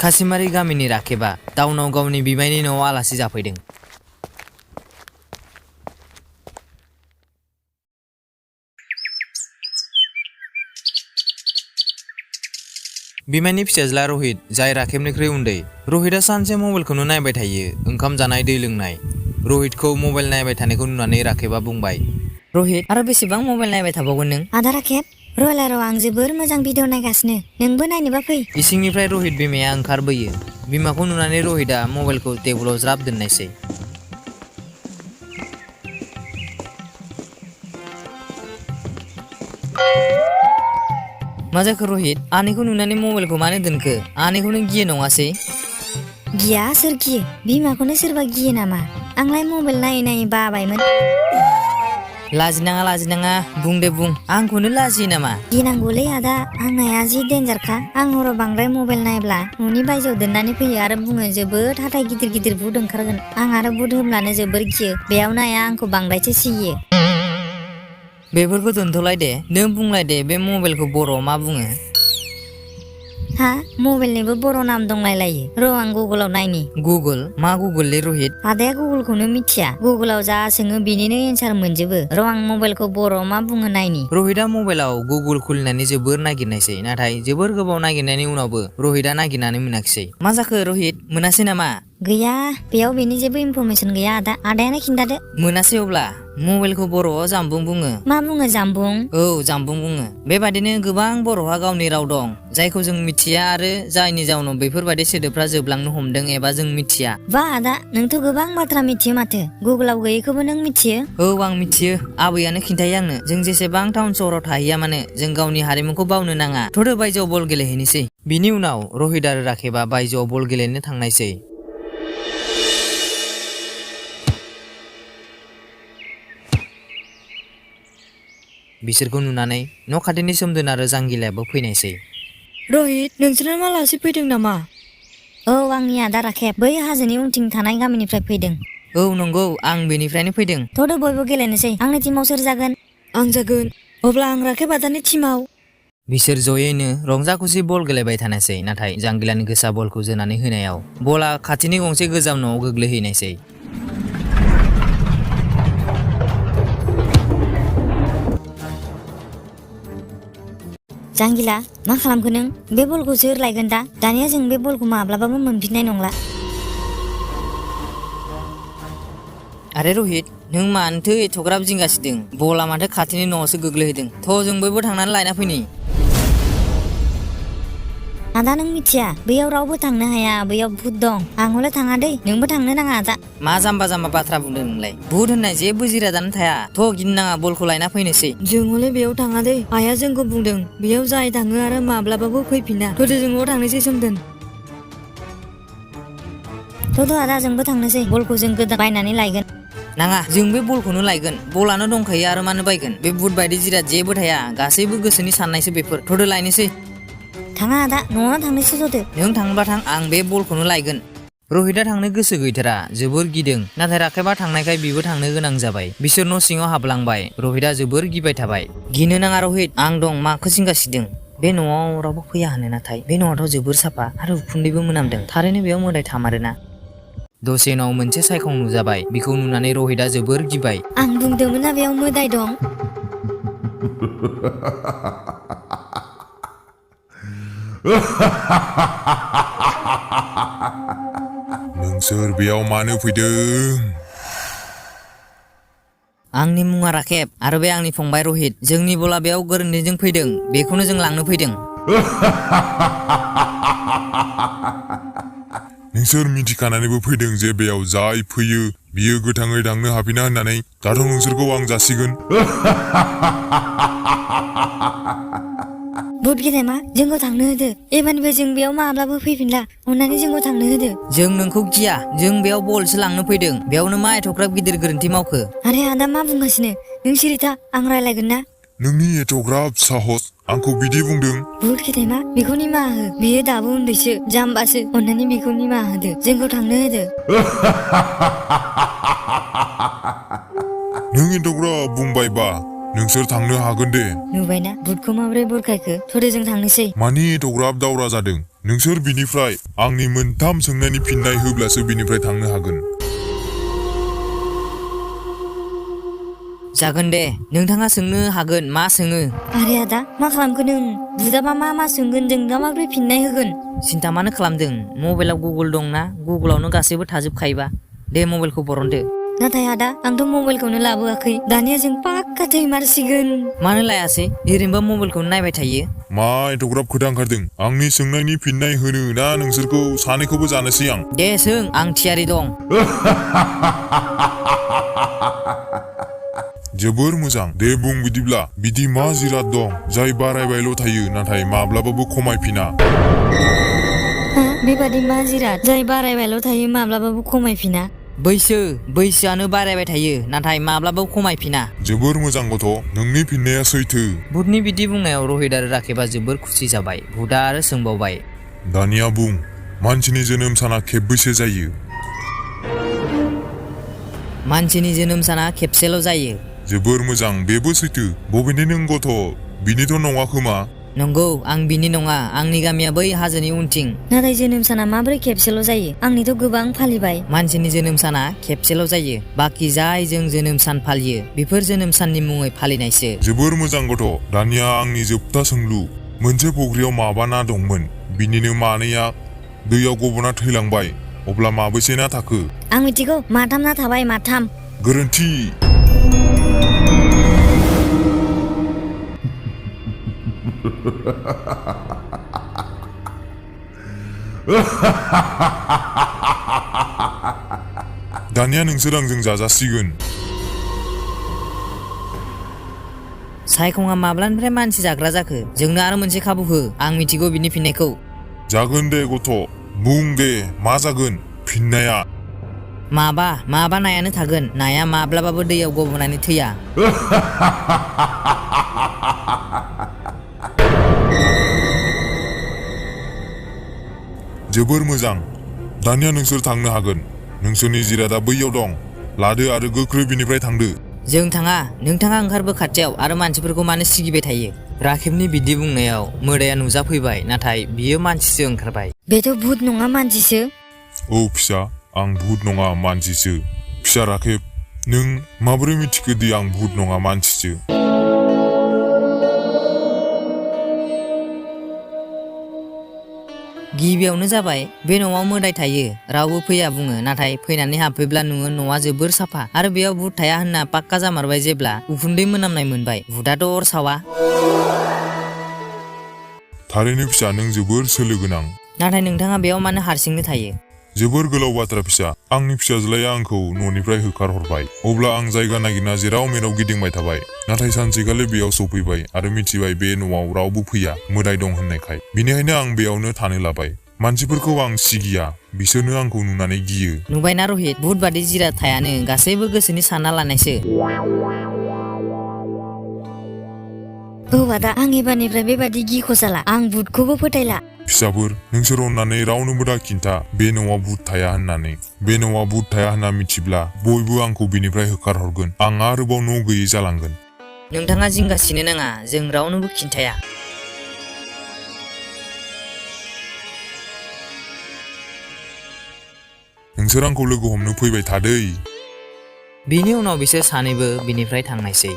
खासिमारि गामिनि राखेबा टाउनाव गावनि बिमायनि न'आव आलासि जाफैदों। बिमायनि फिसाज्ला रहित, जाय राखेबनिख्रुइ उन्दै। रहितआ सानसे मबाइलखौनो नायबाय थायो, ओंखाम जानाय दै लोंनाय। रहितखौ मबाइल नायबाय थानायखौ नुनानै राखेबा बुंबाय, रहित, आरो बेसेबां मबाइल नायबाय थाबावगोन नों? आदा राखेब, रयलाराव आं जोबोर मोजां भिडिअ नायगासिनो, नोंबो नायनोबा फै। इसिंनिफ्राय रहित बिमाया ओंखारबोयो। बिमाखौ नुनानै रहितआ मबाइलखौ टेबोलाव ज्राब दोननायसै। मा जाखो रहित? आनैखौ नुनानै मबाइलखौ मानो दोनखो? आनैखौ नों गियो नङासै? गिया, सोर गियो? बिमाखौनो सोरबा गियो नामा? आंलाय मबाइल नायै नायै बाबायमोन। लाजिनाङा, बुं दे बुं, आंखौनो लाजियो नामा? गिनांगौलै आदा, आंनाया जि डेन्जारखा। आं हराव बांद्राय मबाइल नायब्ला न'नि बायजोआव दोननानै फैयो आरो बुङो जोबोद हाथाय गिदिर गिदिर भुत ओंखारगोन। आं आरो भुत होमब्लानो जोबोर गियो। बेयावनो आइया आंखौ बांद्रायसो सिगियो। बेफोरखौ दोनथ'लाय दे, नों बुंलाय दे बे मबाइलखौ बर'आव मा बुङो? हा? मबाइलनिबो बर' नाम दंलायलायो। र' आं गुगोलाव नायनि। गुगोल? मा गुगोललै रहित? आदाया गुगोलखौनो मिथिया? गुगोलाव जा सोङो बिनिनो एन्सार मोनजोबो। र' आं मबाइलखौ बर'आव मा बुङो नायनि। रहितआ मबाइलाव गुगोल खुलिनानै जोबोर नागिरनायसै, नाथाय जोबोर गोबाव नागिरनायनि उनावबो रहितआ नागिरनानै मोनाखिसै। मा जाखो रहित, मोनासै नामा? गैया, बेयाव बेनि जेबो इनफरमेसन गैया आदा। आदायानो खिन्थादो। मोनासै अब्ला? मबाइलखौ बर'आव जामबुं बुङो। मा बुङो जामबुं? औ, जामबुं बुङो। बेबादिनो गोबां बर'हा गावनि राव दं, जायखौ जों मिथिया आरो जायनि जाउनाव बेफोरबायदि सोदोबफ्रा जोबलांनो हमदों एबा जों मिथिया। बा आदा, नोंथ' गोबां बाथ्रा मिथियो माथो। गुगोलाव गैयैखौबो नों मिथियो? औ, आं मिथियो। आबैयानो खिन्थायो आंनो। जों जेसेबां टाउन सहराव थाहैया मानो, जों गावनि हारिमुखौ बावनो नाङा। थ'दो बायजोआव बल गेलेहैनोसै। बिनि उनाव रहित आरो राखेबा बायजोआव बल गेलेनो थांनायसै। बिसोरखौ नुनानै न' खाथिनि सोमदोन आरो जांगिलायाबो फैनायसै। रहित, नोंसोरना मालासि फैदों नामा? औ, आंनि आदा राखेब, बै हाजोनि उनथिं थानाय गामिनिफ्राय फैदों। औ नंगौ, आं बेनिफ्रायनो फैदों। थ'दो बयबो गेलेनोसै। आंनि टिमाव सोर जागोन? आं जागोन। अब्ला आं राखेब आदानि टिमाव। बिसोर जयैनो रंजा खुसि बल गेलेबाय थानायसै, नाथाय जांगिलानि गोसा बलखौ जोनानै होनायाव बला खाथिनि गंसे गोजाम न'आव गोग्लैहैनायसै। जांगिला, मा खालामखो नों? बे बलखौ सोर लायगोन दा? दानिया जों बे बलखौ माब्लाबाबो मोनफिननाय नंला। आरे रहित, नों मानोथो एथ'ग्राब जिंगासिदों? बला माथो खाथिनि न'आवसो गोग्लैहैदों। थ' जों बयबो थांनानै लायना फैनि। आदा, नों मिथिया? बैयाव रावबो थांनो हाया, बैयाव भुत दं। आं हले थाङा दै, नोंबो थांनो नाङा आदा। मा जाम्बा जाम्बा बाथ्रा बुंदों नोंलाय? भुत होननाय जेबो जिरादानो थाया। थ' गिनो नाङा, बलखौ लायना फैनोसै। जों हले बेयाव थाङा दै। आइया जोंखौ बुंदों, बेयाव जाय थाङो आरो माब्लाबाबो फैफिना। थ'दो जों न'आव थांनोसै सोमदोन। थ'दो आदा, जोंबो थांनोसै। बलखौ जों गोदान बायनानै लायगोन। नाङा, जों बे बलखौनो लायगोन। बलानो दंखायो आरो मानो बायगोन? बे भुत बायदि जिराद जेबो थाया, गासैबो गोसोनि साननायसो बेफोर। थ'दो लायनोसै। थाङा आदा, न'आवनो थांनोसै थ'दो। नों थांबा थां, आं बे बलखौनो लायगोन। रहितआ थांनो गोसो गैथारा, जोबोर गिदों। नाथाय राखेबा थांनायखाय बिबो थांनो गोनां जाबाय। बिसोर न' सिङाव हाबलांबाय। रहितआ जोबोर गिबाय थाबाय। गिनो नाङा रहित, आं दं, माखौ जिंगासिदों? बे न'आव रावबो फैया होनो, नाथाय बे न'आथ' जोबोर साफा आरो उखुन्दैबो मोनामदों। थारैनो बेयाव मोदाय थामारोना? दसे उनाव मोनसे सायखं नुजाबाय। बिखौ नुनानै रहितआ जोबोर गिबाय। आं बुंदोंमोन ना बेयाव मोदाय दं। नोंसोर बेयाव मानो फैदों? आंनि मुङा राखेब आरो बे आंनि फंबाय रहित। जोंनि बला बेयाव गोरोन्थिजों फैदों, बेखौनो जों लांनो फैदों। नोंसोर मिथिखानानैबो फैदों जे बेयाव जाय फैयो बियो गोथाङै थांनो हाफिना होननानै। दाथ' नोंसोरखौ आं जासिगोन। भुत गेदेमा, जोंखौ थांनो होदो। एबारनिफ्राय जों बेयाव माब्लाबो फैफिनला। अन्नानै जोंखौ थांनो होदो। जों नोंखौ गिया, जों बेयाव बलसो लांनो फैदों। बेयावनो मा एथ'ग्राब गिदिर गोरोन्थि मावखो? आरे आदा, मा बुंगासिनो? नों सिरिथा, आं रायलायगोन ना। नोंनि एथ'ग्राब साहस, आंखौ बिदि बुंदों? भुत गेदेमा, बेखौ निमाहा हो। बियो दाबो उन्दैसो, जाम्बासो। अन्नानै बेखौ निमाहा होदो। जोंखौ थांनो होदो। नों एथ'ग्राब बुंबायबा नोंसोर थांनो हागोन दे। नुबायना भुतखौ माबोरै बुरखायखो? थ'दो जों थांनोसै। मानि एथ'ग्राब दावरा जादों? नोंसोर बिनिफ्राय आंनि मोनथाम सोंनायनि फिननाय होब्लासो बिनिफ्राय थांनो हागोन। जागोन दे नोंथाङा सोंनो हागोन मा सोङो। आरे आदा मा खालामखो नों? बुदाबा मा सोंगोन जों दा माबोरै फिननाय होगोन? सिन्था मानो खालामदों मबाइलाव गुगोल दंना गुगोलावनो गासैबो थाजोबखायोबा दे मबाइलखौ बरनदो। नाथाय आदा आंथ' मबाइलखौनो लाबोआखै दानिया जों पाक्का थैमारसिगोन। मानो लायासै ओरैनोबा मबाइलखौनो नायबाय थायो। मा एथ'ग्राब खोथा ओंखारदों आंनि सोंनायनि फिननाय होनो ना नोंसोरखौ सानैखौबो जानोसै आं। दे सों आं थियारि दं। जोबोर मोजां दे बुं बिदिब्ला बिदि मा जिराद दं जाय बारायबायल' थायो नाथाय माब्लाबाबो खमायफिना? बेबादि मा जिराद जाय बारायबायल' थायो माब्लाबाबो खमायफिना? बैसोआनो बारायबाय थायो नाथाय माब्लाबाबो खमायफिना। जोबोर मोजां गथ' नोंनि फिननाया सैथो। भुतनि बिदि बुंनायाव रहित आरो राकेबा जोबोर खुसि जाबाय। भुतआ आरो सोंबावबाय, दानिया बुं मानसिनि जोनोम साना खेबबैसे जायो? मानसिनि जोनोम साना खेबसेल' जायो। जोबोर मोजां बेबो सैथो। बबेनि नों गथ'? बिनिथ' नङा खोमा? नंगौ आं बिनि नङा आंनि गामिया बै हाजोनि उनथिं। नाथाय जोनोम साना माबोरै खेबसेल' जायो? आंनिथ' गोबां फालिबाय। मानसिनि जोनोम साना खेबसेल' जायो बाखि जाय जों जोनोम सान फालियो बेफोर जोनोम साननि मुङै फालिनायसो। जोबोर मोजां गथ'। दानिया आंनि जोबथा सोंलु। मोनसे फुख्रियाव माबा ना दंमोन बिनिनो मानैया दैयाव गबना थैलांबाय अब्ला माबैसे ना थाखो? आं मिथिगौ माथाम ना थाबाय माथाम। गोरोन्थि। दानिया नोंसोर आंजों जाजासिगोन। सायखंआ माब्लानिफ्राय मानसि जाग्रा जाखो? जोंनो आरो मोनसे खाबु हो आं मिथिगौ बिनि फिननायखौ। जागोन दे गथ' बुं दे मा जागोन फिननाया? माबा नायानो थागोन। नाया माब्लाबाबो दैयाव गबनानै थैया। जोबोर मोजां दानिया नोंसोर थांनो हागोन। नोंसोरनि जिरादा बैयाव दं लादो आरो गोख्रै बिनिफ्राय थांदो। जों थाङा नोंथाङा ओंखारबो खाथियाव आरो मानसिफोरखौ मानो सिगिबाय थायो? राकेबनि बिदि बुंनायाव मोदाया नुजाफैबाय नाथाय बियो मानसिसो ओंखारबाय। बेथ' भुत नङा मानसिसो। औ फिसा आं भुत नङा मानसिसो। फिसा राकेब नों माबोरै मिथिखो दि आं भुत नङा मानसिसो? गिबियावनो जाबाय बे न'आव मोदाय थायो रावबो फैया बुङो नाथाय फैनानै हाबफैब्ला नुयो न'आ जोबोर साफा आरो बेयाव भुत थाया होनना पाक्का जामारबाय जेब्ला उखुन्दै मोनामनाय मोनबाय। भुतआथ' अर सावा। थारैनो फिसा नों जोबोर सोलो गोनां। नाथाय नोंथाङा बेयाव मानो हारसिंनो थायो? जोबोर गोलाव बाथ्रा फिसा। आंनि फिसाज्लाया आंखौ न'निफ्राय होखारहरबाय अब्ला आं जायगा नागिरना जेराव मेराव गिदिंबाय थाबाय नाथाय सानसेखालि बेयाव सफैबाय आरो मिथिबाय बे न'आव रावबो फैया मोदाय दं होननायखाय। बेनिखायनो आं बेयावनो थानो लाबाय। मानसिफोरखौ आं सिगिया बिसोरनो आंखौ नुनानै गियो। नुबायना रहित भुत बादि जिराद थायानो गासैबो गोसोनि सानना लानायसो। औ आदा आं एबारनिफ्राय बेबादि गिख'जाला। आं भुतखौबो फोथायला। फिसाफोर नोंसोर अननानै रावनोबो दा खिन्था बे न'आव भुत थाया होननानै। बे न'आव भुत थाया होनना मिथिब्ला बयबो आंखौ बिनिफ्राय होखारहरगोन। आं आरोबाव न' गैयै जालांगोन। नोंथाङा जिंगासिनो नाङा जों रावनोबो खिन्थाया। नोंसोर आंखौ लोगो हमनो फैबाय थादै। बिनि उनाव बिसोर सानैबो बिनिफ्राय थांनायसै।